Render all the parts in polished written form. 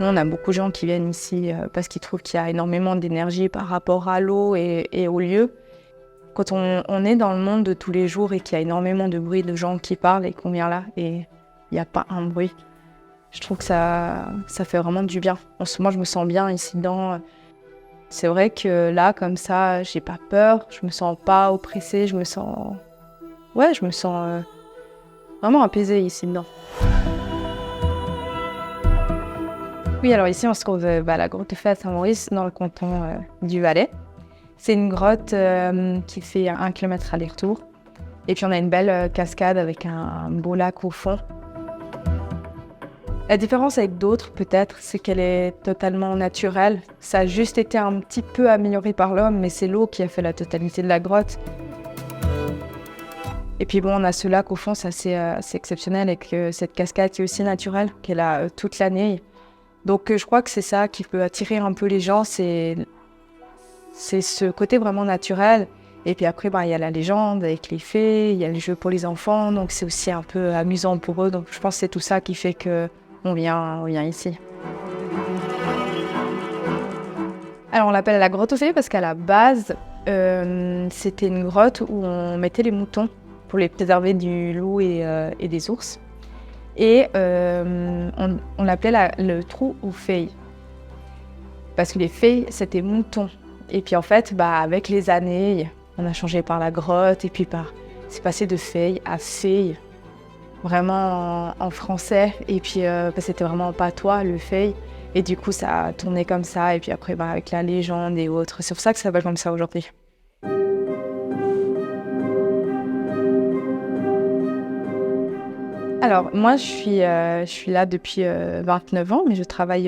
Nous, on a beaucoup de gens qui viennent ici parce qu'ils trouvent qu'il y a énormément d'énergie par rapport à l'eau et au lieu. Quand on est dans le monde de tous les jours et qu'il y a énormément de bruit, de gens qui parlent et qu'on vient là et il n'y a pas un bruit, je trouve que ça fait vraiment du bien. Moi, je me sens bien ici dedans. C'est vrai que là, comme ça, j'ai pas peur, je me sens pas oppressée, je me sens vraiment apaisée ici dedans. Oui, alors ici, on se trouve à la grotte Fée à Saint-Maurice, dans le canton du Valais. C'est une grotte qui fait 1 kilomètre aller-retour. Et puis, on a une belle cascade avec un beau lac au fond. La différence avec d'autres, peut-être, c'est qu'elle est totalement naturelle. Ça a juste été un petit peu amélioré par l'homme, mais c'est l'eau qui a fait la totalité de la grotte. Et puis bon, on a ce lac au fond, c'est assez exceptionnel, avec cette cascade qui est aussi naturelle, qu'elle a toute l'année. Donc je crois que c'est ça qui peut attirer un peu les gens, c'est ce côté vraiment naturel. Et puis après, il y a la légende avec les fées, il y a les jeux pour les enfants, donc c'est aussi un peu amusant pour eux. Donc je pense que c'est tout ça qui fait qu'on vient ici. Alors on l'appelle la grotte aux fées parce qu'à la base, c'était une grotte où on mettait les moutons pour les préserver du loup et des ours. Et on l'appelait le trou aux fées. Parce que les fées, c'était moutons. Et puis en fait, avec les années, on a changé par la grotte et puis c'est passé de fée à fée, vraiment en français. Et puis c'était vraiment en patois, le fée. Et du coup, ça a tourné comme ça. Et puis après, avec la légende et autres. C'est pour ça que ça s'appelle comme ça aujourd'hui. Alors, moi, je suis là depuis 29 ans, mais je travaille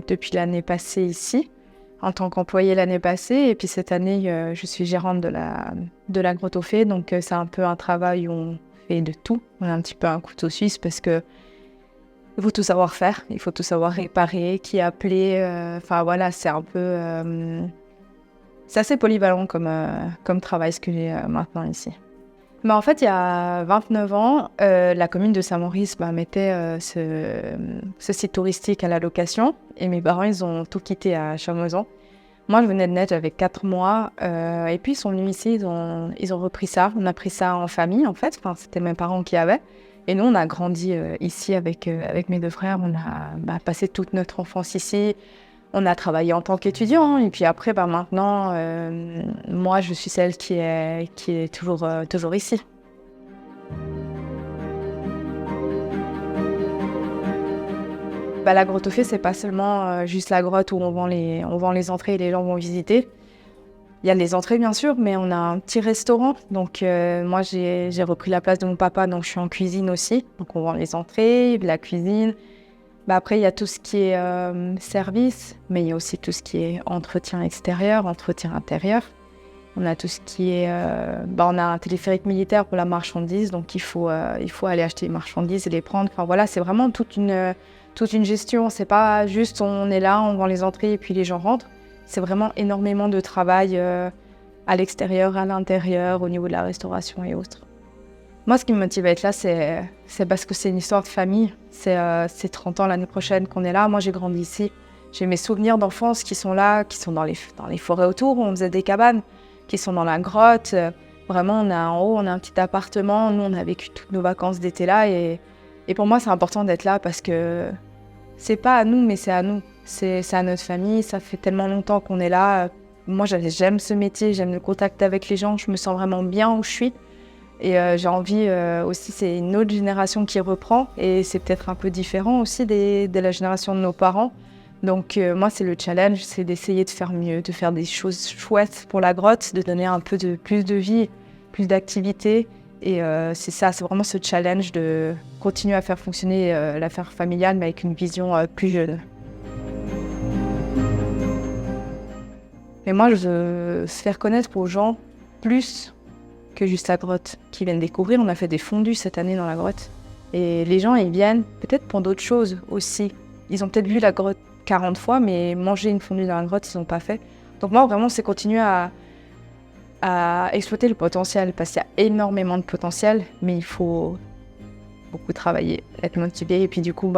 depuis l'année passée ici, en tant qu'employée l'année passée. Et puis cette année, je suis gérante de la grotte aux fées. Donc, c'est un peu un travail où on fait de tout. On a un petit peu un couteau suisse parce que il faut tout savoir faire, il faut tout savoir réparer, qui appeler. Enfin, voilà, c'est un peu... c'est assez polyvalent comme travail, ce que j'ai maintenant ici. En fait, il y a 29 ans, la commune de Saint-Maurice mettait ce site touristique à la location et mes parents, ils ont tout quitté à Chamoisan. Moi, je venais de naître, j'avais 4 mois et puis ils sont venus ici, ils ont repris ça. On a pris ça en famille, en fait. Enfin, c'était mes parents qui avaient. Et nous, on a grandi ici avec mes 2 frères. On a passé toute notre enfance ici. On a travaillé en tant qu'étudiant et puis après, maintenant, moi, je suis celle qui est toujours ici. La grotte aux fées, c'est pas seulement juste la grotte où on vend les entrées et les gens vont visiter. Il y a les entrées, bien sûr, mais on a un petit restaurant. Donc, moi, j'ai repris la place de mon papa, donc je suis en cuisine aussi. Donc, on vend les entrées, la cuisine. Après, il y a tout ce qui est service, mais il y a aussi tout ce qui est entretien extérieur, entretien intérieur. On a tout ce qui est... on a un téléphérique militaire pour la marchandise, donc il faut aller acheter les marchandises et les prendre. Enfin voilà, c'est vraiment toute une gestion. C'est pas juste on est là, on vend les entrées et puis les gens rentrent. C'est vraiment énormément de travail à l'extérieur, à l'intérieur, au niveau de la restauration et autres. Moi, ce qui me motive à être là, c'est parce que c'est une histoire de famille. C'est 30 ans l'année prochaine qu'on est là. Moi, j'ai grandi ici. J'ai mes souvenirs d'enfance qui sont là, qui sont dans les forêts autour où on faisait des cabanes, qui sont dans la grotte. Vraiment, en haut, on a un petit appartement. Nous, on a vécu toutes nos vacances d'été là. Et pour moi, c'est important d'être là parce que c'est pas à nous, mais c'est à nous. C'est à notre famille. Ça fait tellement longtemps qu'on est là. Moi, j'aime ce métier, j'aime le contact avec les gens. Je me sens vraiment bien où je suis. Et j'ai envie aussi, c'est une autre génération qui reprend. Et c'est peut-être un peu différent aussi de la génération de nos parents. Donc moi, c'est le challenge, c'est d'essayer de faire mieux, de faire des choses chouettes pour la grotte, de donner un peu plus de vie, plus d'activité. Et c'est ça, c'est vraiment ce challenge de continuer à faire fonctionner l'affaire familiale, mais avec une vision plus jeune. Mais moi, je veux faire connaître aux gens plus que juste la grotte, qui viennent découvrir. On a fait des fondus cette année dans la grotte. Et les gens, ils viennent peut-être pour d'autres choses aussi. Ils ont peut-être vu la grotte 40 fois, mais manger une fondue dans la grotte, ils n'ont pas fait. Donc moi, vraiment, c'est continuer à exploiter le potentiel, parce qu'il y a énormément de potentiel, mais il faut beaucoup travailler, être motivé, et puis du coup,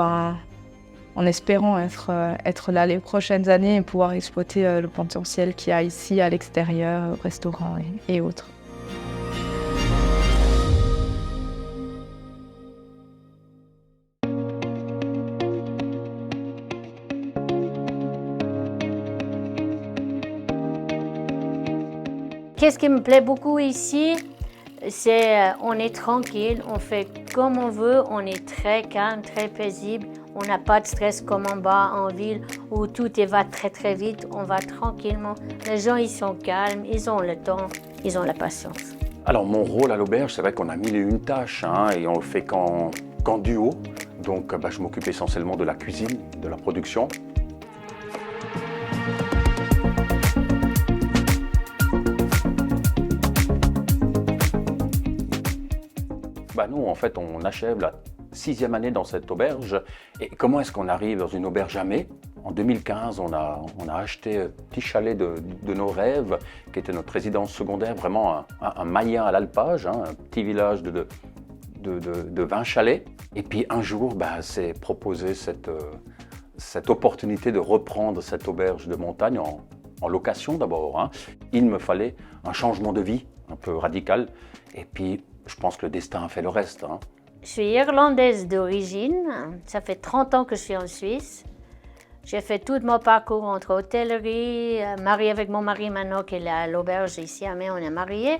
en espérant être là les prochaines années et pouvoir exploiter le potentiel qu'il y a ici à l'extérieur, au restaurant et autres. Qu'est-ce qui me plaît beaucoup ici, c'est on est tranquille, on fait comme on veut, on est très calme, très paisible. On n'a pas de stress comme en bas en ville où tout va très très vite. On va tranquillement. Les gens ils sont calmes, ils ont le temps, ils ont la patience. Alors mon rôle à l'auberge, c'est vrai qu'on a mille et une tâches et on le fait qu'en duo. Donc je m'occupe essentiellement de la cuisine, de la production. Nous, en fait, on achève la 6e année dans cette auberge. Et comment est-ce qu'on arrive dans une auberge à Mai? En 2015, on a acheté un petit chalet de nos rêves, qui était notre résidence secondaire, vraiment un maillat à l'alpage, un petit village de 20 chalets. Et puis un jour, s'est proposé cette opportunité de reprendre cette auberge de montagne en location d'abord. Il me fallait un changement de vie un peu radical. Et puis, je pense que le destin a fait le reste. Je suis irlandaise d'origine. Ça fait 30 ans que je suis en Suisse. J'ai fait tout mon parcours entre hôtellerie, mariée avec mon mari maintenant qui est à l'auberge ici à Mai, on est mariés.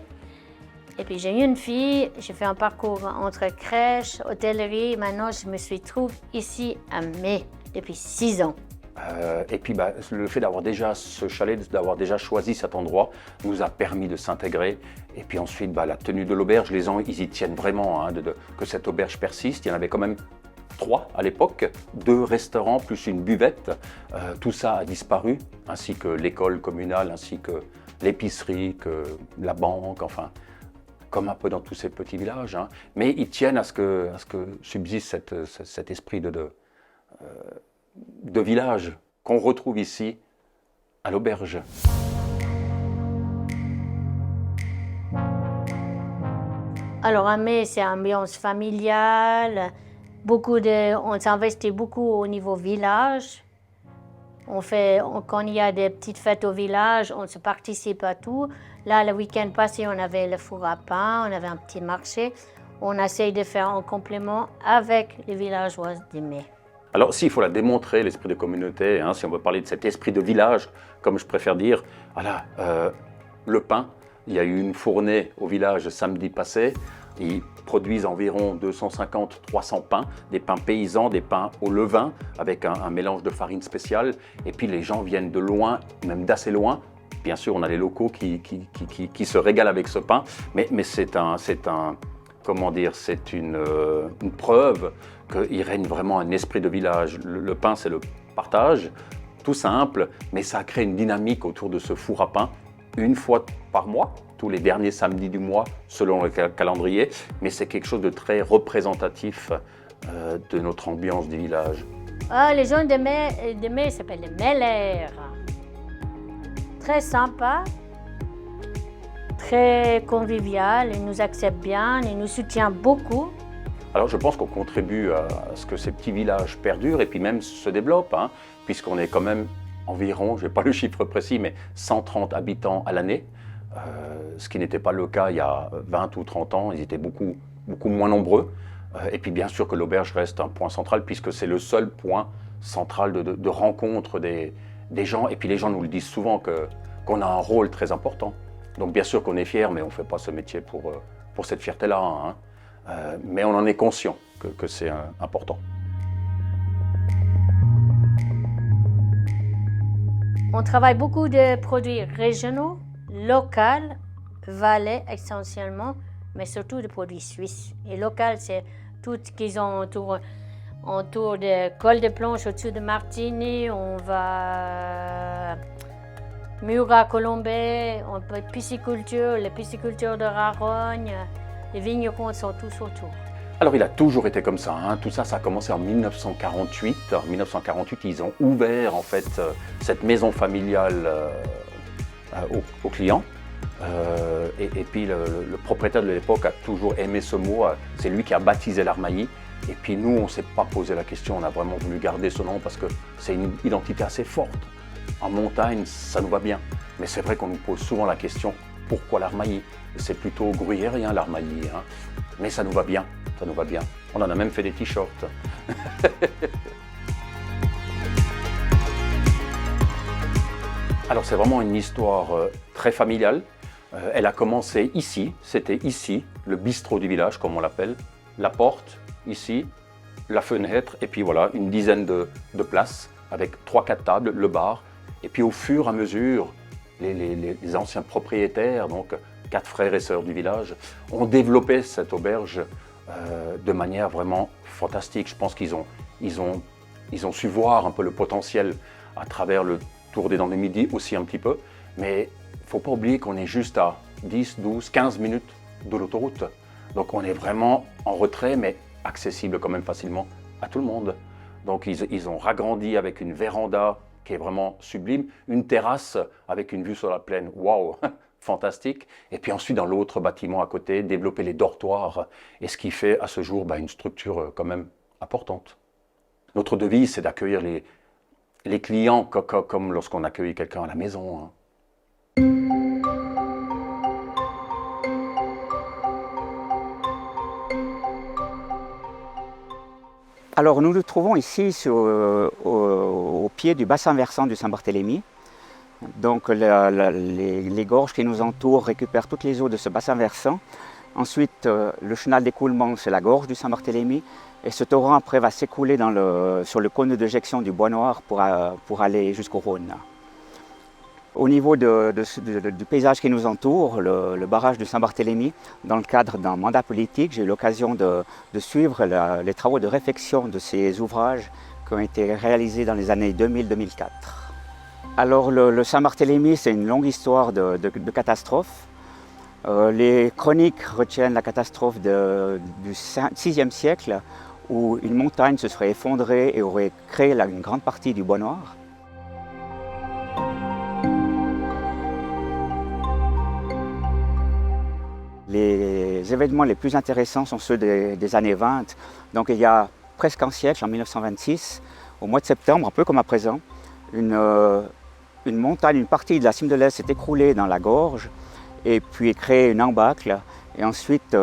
Et puis j'ai eu une fille, j'ai fait un parcours entre crèche, hôtellerie. Maintenant, je me suis trouvée ici à Mai depuis 6 ans. Et puis le fait d'avoir déjà ce chalet, d'avoir déjà choisi cet endroit, nous a permis de s'intégrer. Et puis ensuite, la tenue de l'auberge, les gens, ils y tiennent vraiment que cette auberge persiste. Il y en avait quand même 3 à l'époque, 2 restaurants plus une buvette. Tout ça a disparu, ainsi que l'école communale, ainsi que l'épicerie, que la banque, enfin, comme un peu dans tous ces petits villages. Mais ils tiennent à ce que subsiste cet esprit de village qu'on retrouve ici à l'auberge. Alors à Mai, c'est ambiance familiale. On s'investit beaucoup au niveau village. Quand il y a des petites fêtes au village, on se participe à tout. Là, le week-end passé, on avait le four à pain, on avait un petit marché. On essaye de faire un complément avec les villageois de Mai. Alors, s'il faut la démontrer, l'esprit de communauté, si on veut parler de cet esprit de village, comme je préfère dire, le pain, il y a eu une fournée au village samedi passé. Ils produisent environ 250-300 pains, des pains paysans, des pains au levain, avec un mélange de farine spéciale. Et puis les gens viennent de loin, même d'assez loin. Bien sûr, on a les locaux qui se régalent avec ce pain, mais c'est une preuve qu'il règne vraiment un esprit de village. Le pain, c'est le partage, tout simple, mais ça crée une dynamique autour de ce four à pain, une fois par mois, tous les derniers samedis du mois, selon le calendrier, mais c'est quelque chose de très représentatif de notre ambiance du village. Les gens de Mai s'appellent les Mellers. Très sympa, très convivial, ils nous acceptent bien, ils nous soutiennent beaucoup. Alors je pense qu'on contribue à ce que ces petits villages perdurent et puis même se développent, puisqu'on est quand même environ, je n'ai pas le chiffre précis, mais 130 habitants à l'année, ce qui n'était pas le cas il y a 20 ou 30 ans, ils étaient beaucoup moins nombreux. Et puis bien sûr que l'auberge reste un point central, puisque c'est le seul point central de rencontre des gens, et puis les gens nous le disent souvent qu'on a un rôle très important. Donc bien sûr qu'on est fiers, mais on ne fait pas ce métier pour cette fierté-là, mais on en est conscient que c'est important. On travaille beaucoup de produits régionaux, locaux, valais essentiellement, mais surtout de produits suisses. Et local, c'est tout ce qu'ils ont autour de Col de Planche, au-dessus de Martigny, on va Murat, Colombais, on peut pisciculture, les piscicultures de Rarogne, les vignerons sont tous autour. Alors il a toujours été comme ça, tout ça, ça a commencé en 1948. En 1948, ils ont ouvert en fait cette maison familiale aux clients. Et puis le propriétaire de l'époque a toujours aimé ce mot, c'est lui qui a baptisé l'Armailly. Et puis nous, on ne s'est pas posé la question, on a vraiment voulu garder ce nom parce que c'est une identité assez forte. En montagne, ça nous va bien. Mais c'est vrai qu'on nous pose souvent la question, pourquoi l'Armailly? C'est plutôt gruyérien l'Armailly, hein. Mais ça nous va bien, ça nous va bien. On en a même fait des t-shirts. Alors c'est vraiment une histoire très familiale. Elle a commencé ici, c'était ici, le bistrot du village comme on l'appelle. La porte, ici, la fenêtre, et puis voilà, une dizaine de places avec 3-4 tables, le bar. Et puis au fur et à mesure, les anciens propriétaires, donc 4 frères et sœurs du village, ont développé cette auberge de manière vraiment fantastique. Je pense qu'ils ont su voir un peu le potentiel à travers le Tour des Dents du Midi aussi un petit peu. Mais il ne faut pas oublier qu'on est juste à 10, 12, 15 minutes de l'autoroute. Donc on est vraiment en retrait, mais accessible quand même facilement à tout le monde. Donc ils ont ragrandi avec une véranda qui est vraiment sublime, une terrasse avec une vue sur la plaine, waouh, fantastique. Et puis ensuite dans l'autre bâtiment à côté, développer les dortoirs, et ce qui fait à ce jour une structure quand même importante. Notre devise, c'est d'accueillir les clients comme lorsqu'on accueille quelqu'un à la maison, hein. Alors nous nous trouvons ici au pied du bassin versant du Saint-Barthélemy. Donc les gorges qui nous entourent récupèrent toutes les eaux de ce bassin versant. Ensuite, le chenal d'écoulement, c'est la gorge du Saint-Barthélemy. Et ce torrent après va s'écouler sur le cône d'éjection du Bois Noir pour aller jusqu'au Rhône. Au niveau du paysage qui nous entoure, le barrage du Saint-Barthélemy, dans le cadre d'un mandat politique, j'ai eu l'occasion de suivre les travaux de réfection de ces ouvrages qui ont été réalisés dans les années 2000-2004. Alors le Saint-Barthélemy, c'est une longue histoire de catastrophe. Les chroniques retiennent la catastrophe du VIe siècle, où une montagne se serait effondrée et aurait créé une grande partie du Bois Noir. Les événements les plus intéressants sont ceux des années 20. Donc il y a presque un siècle, en 1926, au mois de septembre, un peu comme à présent, une montagne, une partie de la cime de l'Est s'est écroulée dans la gorge et puis créé une embâcle. Et ensuite,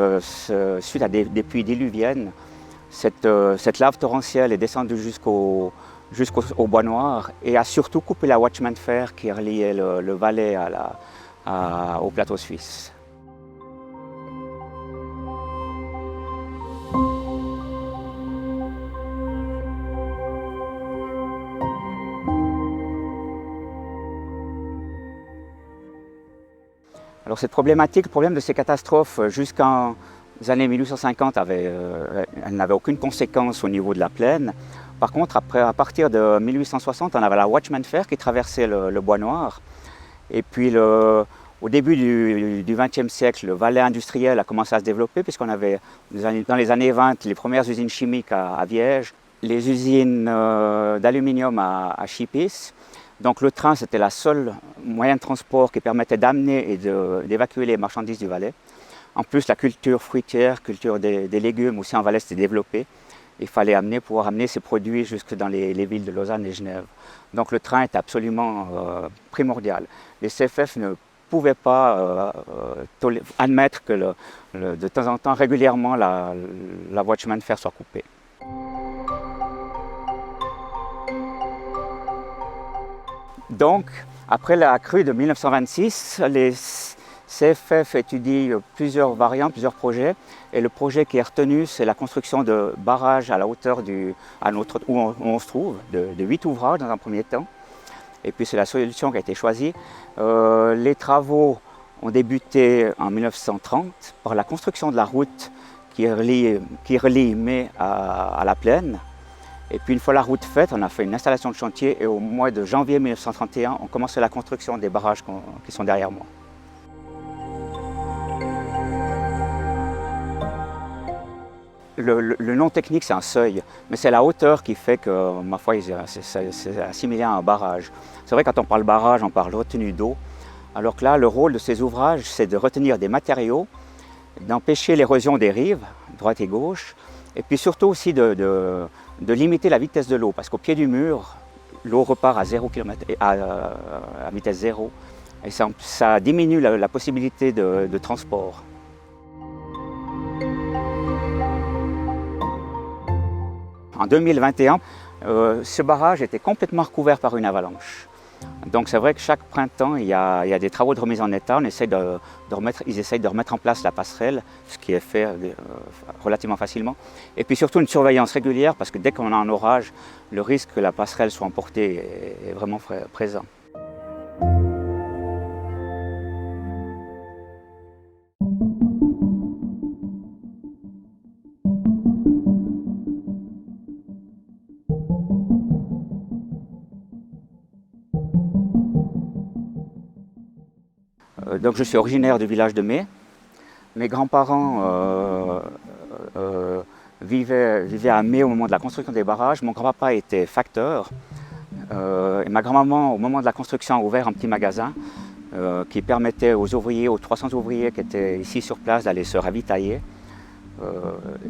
suite à des pluies diluviennes, cette lave torrentielle est descendue jusqu'au Bois Noir et a surtout coupé la Watchman Fair qui reliait le Valais au plateau suisse. Alors cette problématique, le problème de ces catastrophes jusqu'en années 1850, elle n'avait aucune conséquence au niveau de la plaine. Par contre, à partir de 1860, on avait la Watchman Fair qui traversait le Bois Noir. Et puis au début du XXe siècle, le Valais industriel a commencé à se développer puisqu'on avait dans les années 20 les premières usines chimiques à Viège, les usines d'aluminium à Chipis. Donc le train, c'était le seul moyen de transport qui permettait d'amener et d'évacuer les marchandises du Valais. En plus, la culture fruitière, culture des légumes aussi en Valais s'était développée. Il fallait pouvoir amener ces produits jusque dans les villes de Lausanne et Genève. Donc le train était absolument primordial. Les CFF ne pouvaient pas admettre que de temps en temps, régulièrement, la Watchman Fair soit coupée. Donc, après la crue de 1926, les CFF étudient plusieurs variantes, plusieurs projets. Et le projet qui est retenu, c'est la construction de barrages à la hauteur où on se trouve, de 8 ouvrages dans un premier temps. Et puis c'est la solution qui a été choisie. Les travaux ont débuté en 1930 par la construction de la route qui relie May à la plaine. Et puis une fois la route faite, on a fait une installation de chantier et au mois de janvier 1931, on commençait la construction des barrages qui sont derrière moi. Le nom technique, c'est un seuil, mais c'est la hauteur qui fait que, ma foi, c'est assimilé à un barrage. C'est vrai, quand on parle barrage, on parle retenue d'eau, alors que là, le rôle de ces ouvrages, c'est de retenir des matériaux, d'empêcher l'érosion des rives, droite et gauche, Et puis surtout aussi de limiter la vitesse de l'eau, parce qu'au pied du mur, l'eau repart à 0 km, à vitesse zéro. Et ça diminue la possibilité de transport. En 2021, ce barrage était complètement recouvert par une avalanche. Donc c'est vrai que chaque printemps, il y a des travaux de remise en état. Ils essayent de remettre en place la passerelle, ce qui est fait relativement facilement. Et puis surtout une surveillance régulière, parce que dès qu'on a un orage, le risque que la passerelle soit emportée est vraiment présent. Donc je suis originaire du village de Mai. Mes grands-parents vivaient à Mai au moment de la construction des barrages. Mon grand-papa était facteur et ma grand-maman, au moment de la construction, a ouvert un petit magasin qui permettait aux ouvriers, aux 300 ouvriers qui étaient ici sur place, d'aller se ravitailler.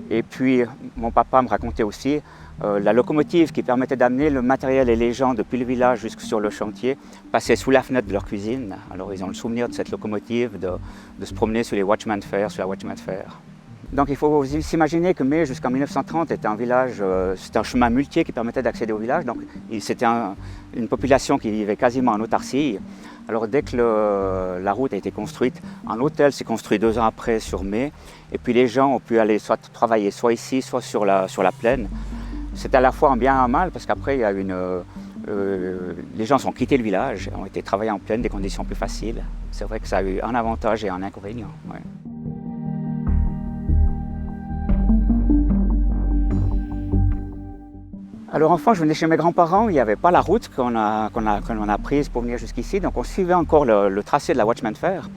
Et puis mon papa me racontait aussi la locomotive qui permettait d'amener le matériel et les gens depuis le village jusque sur le chantier passait sous la fenêtre de leur cuisine. Alors ils ont le souvenir de cette locomotive, de se promener sur les Watchman Fair, sur la Watchman Fair. Donc il faut s'imaginer que Mai jusqu'en 1930 était un village, c'était un chemin muletier qui permettait d'accéder au village. Donc c'était une population qui vivait quasiment en autarcie. Alors dès que la route a été construite, un hôtel s'est construit 2 ans après sur Mai. Et puis les gens ont pu aller soit travailler soit ici, soit sur la plaine. C'était à la fois un bien et un mal parce qu'après il y a les gens ont quitté le village, ont été travailler en plaine, des conditions plus faciles. C'est vrai que ça a eu un avantage et un inconvénient. Ouais. Alors enfant, je venais chez mes grands-parents, il n'y avait pas la route qu'on a prise pour venir jusqu'ici, donc on suivait encore le tracé de la Watchman Fair.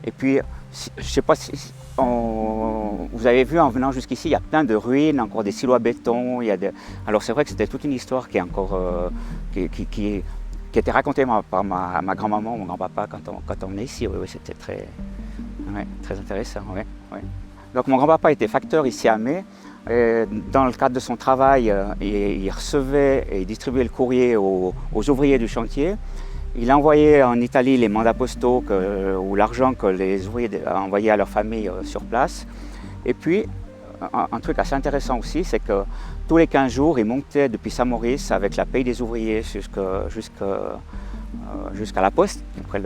Et puis, je ne sais pas si vous avez vu en venant jusqu'ici, il y a plein de ruines, encore des silos à béton. Alors c'est vrai que c'était toute une histoire qui est encore qui était racontée par ma grand-maman, mon grand-papa quand on venait ici. Oui, c'était très intéressant. Ouais. Donc mon grand-papa était facteur ici à Mai. Et dans le cadre de son travail, il recevait et il distribuait le courrier aux ouvriers du chantier. Il envoyait en Italie les mandats postaux ou l'argent que les ouvriers envoyaient à leur famille sur place. Et puis, un truc assez intéressant aussi, c'est que tous les 15 jours, il montait depuis Saint-Maurice avec la paye des ouvriers jusqu'à la poste. Après,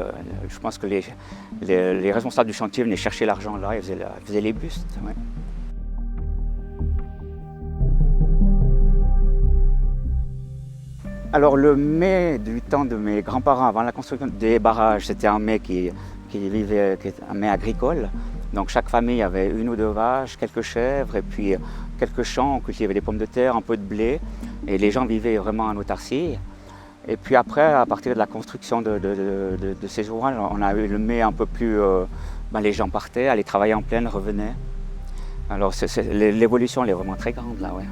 je pense que les responsables du chantier venaient chercher l'argent là et faisaient les bustes. Ouais. Alors le Mai du temps de mes grands-parents, avant la construction des barrages, c'était un Mai qui était un Mai agricole. Donc chaque famille avait 1 ou 2 vaches, quelques chèvres et puis quelques champs. On cultivait des pommes de terre, un peu de blé. Et les gens vivaient vraiment en autarcie. Et puis après, à partir de la construction de ces ouvrages, on a eu le Mai un peu plus... les gens partaient, allaient travailler en plaine, revenaient. Alors l'évolution elle est vraiment très grande là, ouais.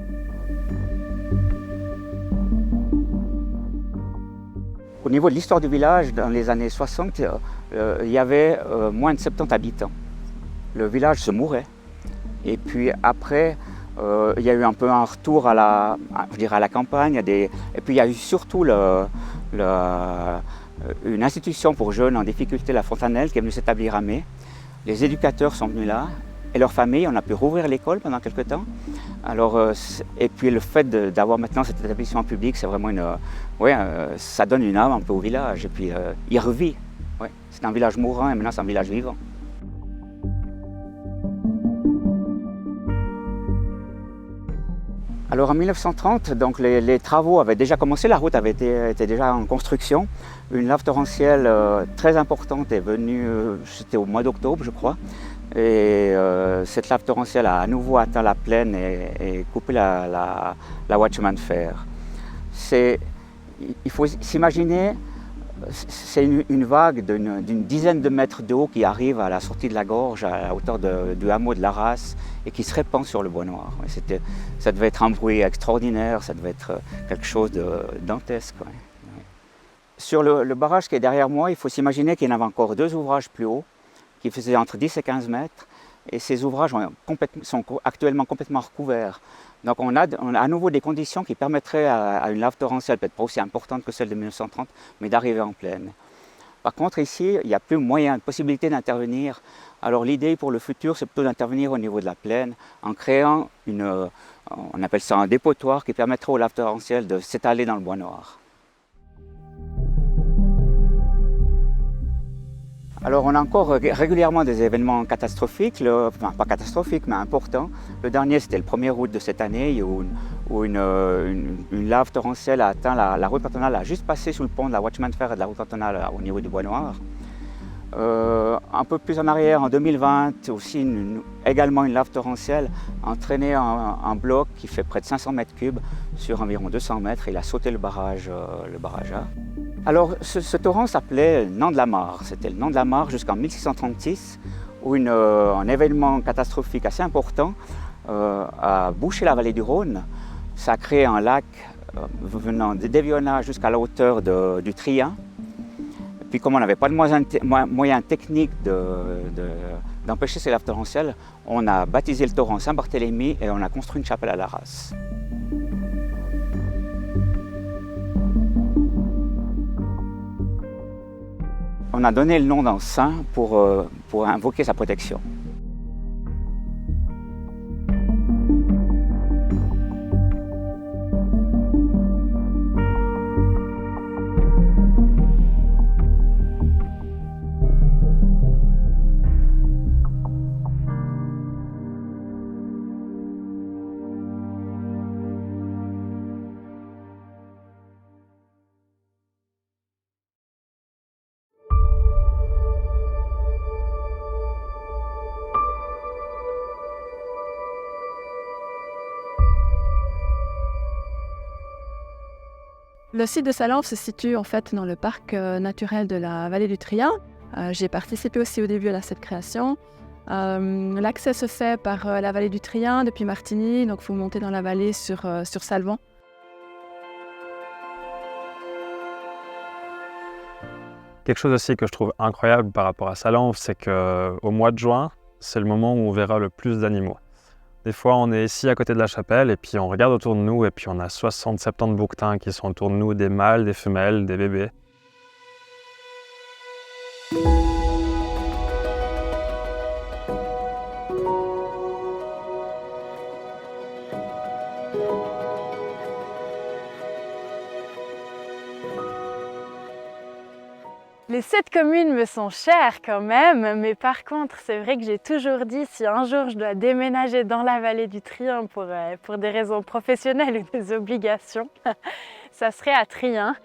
Au niveau de l'histoire du village, dans les années 60, il y avait moins de 70 habitants. Le village se mourait. Et puis après, il y a eu un peu un retour à la campagne. Et puis il y a eu surtout une institution pour jeunes en difficulté, la Fontanelle, qui est venue s'établir à Mai. Les éducateurs sont venus là. Et leurs familles, on a pu rouvrir l'école pendant quelques temps. Alors, et puis le fait d'avoir maintenant cet établissement public, c'est vraiment ça donne une âme un peu au village. Et puis il revit. Ouais. C'est un village mourant et maintenant c'est un village vivant. Alors en 1930, donc les travaux avaient déjà commencé, la route était déjà en construction. Une lave torrentielle très importante est venue, c'était au mois d'octobre je crois. Et cette lave torrentielle a à nouveau atteint la plaine et coupé la Watchman Fair. Il faut s'imaginer, c'est une vague d'une dizaine de mètres de haut qui arrive à la sortie de la gorge, à la hauteur du hameau de l'Arras, et qui se répand sur le bois noir. Ça devait être un bruit extraordinaire, ça devait être quelque chose de dantesque. Ouais. Sur le barrage qui est derrière moi, il faut s'imaginer qu'il y en avait encore 2 ouvrages plus hauts, qui faisaient entre 10 et 15 mètres. et ces ouvrages sont actuellement complètement recouverts. Donc on a à nouveau des conditions qui permettraient à une lave torrentielle, peut-être pas aussi importante que celle de 1930, mais d'arriver en plaine. Par contre ici, il n'y a plus moyen, possibilité d'intervenir. Alors l'idée pour le futur, c'est plutôt d'intervenir au niveau de la plaine en créant on appelle ça un dépotoir qui permettrait aux laves torrentielles de s'étaler dans le bois noir. Alors on a encore régulièrement des événements catastrophiques, enfin pas catastrophiques mais importants. Le dernier c'était le 1er août de cette année où une lave torrentielle a atteint la route cantonale, a juste passé sous le pont de la Watchman Fair et de la route cantonale au niveau du bois noir. Un peu plus en arrière, en 2020, aussi également une lave torrentielle a entraîné un bloc qui fait près de 500 mètres cubes sur environ 200 mètres et il a sauté le barrage A. Alors ce torrent s'appelait le Nant de la Mare. C'était le Nant de la Mare jusqu'en 1636 où un événement catastrophique assez important a bouché la vallée du Rhône. Ça a créé un lac venant d'Eviona jusqu'à la hauteur du Trien. Puis comme on n'avait pas de moyens techniques d'empêcher ces laves torrentielles, on a baptisé le torrent Saint-Barthélemy et on a construit une chapelle à l'Arras. On a donné le nom d'un saint pour invoquer sa protection. Le site de Salanves se situe en fait dans le parc naturel de la vallée du Trien. J'ai participé aussi au début à cette création. L'accès se fait par la vallée du Trien depuis Martigny, donc il faut monter dans la vallée sur Salvan. Quelque chose aussi que je trouve incroyable par rapport à Salanves, c'est qu'au mois de juin, c'est le moment où on verra le plus d'animaux. Des fois, on est ici à côté de la chapelle et puis on regarde autour de nous et puis on a 60-70 bouquetins qui sont autour de nous, des mâles, des femelles, des bébés. Les 7 communes me sont chères quand même, mais par contre, c'est vrai que j'ai toujours dit si un jour je dois déménager dans la vallée du Trien pour des raisons professionnelles ou des obligations, ça serait à Trien.